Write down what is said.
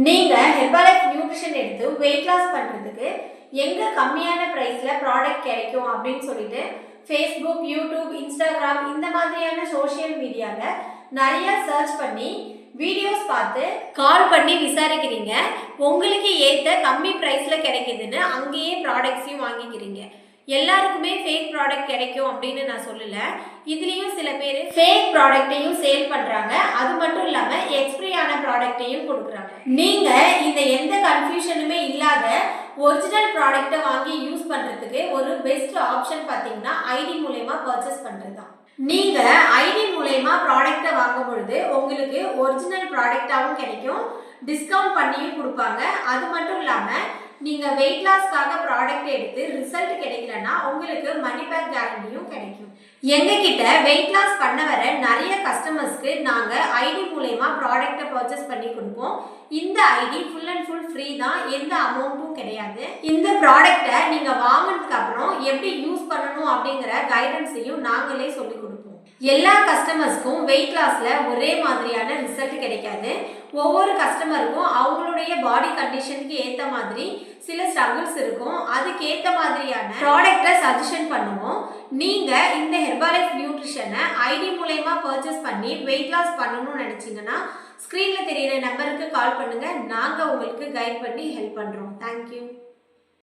நீங்க Herbalife nutrition எடுத்து weight loss பண்றதுக்கு எங்க கம்மியான பிரைஸ்ல ப்ராடக்ட் கிடைக்கும் அப்படின்னு சொல்லிட்டு ஃபேஸ்புக், யூடியூப், இன்ஸ்டாகிராம் இந்த மாதிரியான சோஷியல் மீடியால நிறைய சர்ச் பண்ணி வீடியோஸ் பார்த்து கால் பண்ணி விசாரிக்கிறீங்க. உங்களுக்கு ஏற்ற கம்மி பிரைஸ்ல கிடைக்குதுன்னு அங்கேயே ப்ராடக்ட்ஸையும் வாங்கிக்கிறீங்க. எல்லாருக்குமே ஃபேக் ப்ராடக்ட் கிடைக்கும் அப்படின்னு நான் சொல்லல. இதுலயும் சில பேர் ஃபேக் ப்ராடக்ட்டையும் சேல் பண்றாங்க. அது மட்டும் இல்லாம எக்ஸ்பிரி ஆன ப்ராடக்ட்டையும் கொடுக்குறாங்க. நீங்க இந்த எந்த கன்ஃபியூஷனுமே இல்லாத ஒரிஜினல் ப்ராடக்ட்டை வாங்கி யூஸ் பண்றதுக்கு ஒரு பெஸ்ட் ஆப்ஷன் பாத்தீங்கன்னா ஐடி மூலமா பர்ச்சேஸ் பண்றது தான். நீங்க ஐடி மூலமா ப்ராடக்ட்டை வாங்கும் பொழுது உங்களுக்கு ஒரிஜினல் ப்ராடக்டாவும் கிடைக்கும், டிஸ்கவுண்ட் பண்ணியும் கொடுப்பாங்க. அது மட்டும் இல்லாம நீங்க வெயிட் லாஸ்க்காக ப்ராடக்ட் எடுத்து ரிசல்ட் கிடைக்கலன்னா உங்களுக்கு மணி பேக் கேரண்டியும் கிடைக்கும். எங்ககிட்ட வெயிட் லாஸ் பண்ண வர நிறைய கஸ்டமர்ஸ்க்கு நாங்க ஐடி மூலமா ப்ராடக்ட்டை பர்ச்சேஸ் பண்ணி கொடுப்போம். இந்த ID full and full free தான், எந்த அமௌண்ட்டும் கிடையாது. இந்த ப்ராடக்ட்டை நீங்க வாங்கினதுக்கு அப்புறம் எப்படி யூஸ் பண்ணணும் அப்படிங்கிற கைடன்ஸையும் நாங்களே சொல்லி கொடுப்போம். எல்லா கஸ்டமர்ஸ்க்கும் வெயிட் லாஸ்ல ஒரே மாதிரியான ரிசல்ட் கிடைக்காது. ஒவ்வொரு கஸ்டமருக்கும் அவங்களுடைய பாடி கண்டிஷனுக்கு ஏற்ற மாதிரி சில ஸ்ட்ரகிள்ஸ் இருக்கும். அதுக்கு ஏற்ற மாதிரியான ப்ராடக்ட்டை சஜஷன் பண்ணுவோம். நீங்க இந்த ஹெர்பலைஃப் நியூட்ரிஷனை ஐடி மூலமா பர்ச்சேஸ் பண்ணி வெயிட் லாஸ் பண்ணணும்னு நினைச்சீங்கன்னா ஸ்கிரீன்ல தெரியுற நம்பருக்கு கால் பண்ணுங்க. நாங்க உங்களுக்கு கைட் பண்ணி ஹெல்ப் பண்றோம். தேங்க்யூ.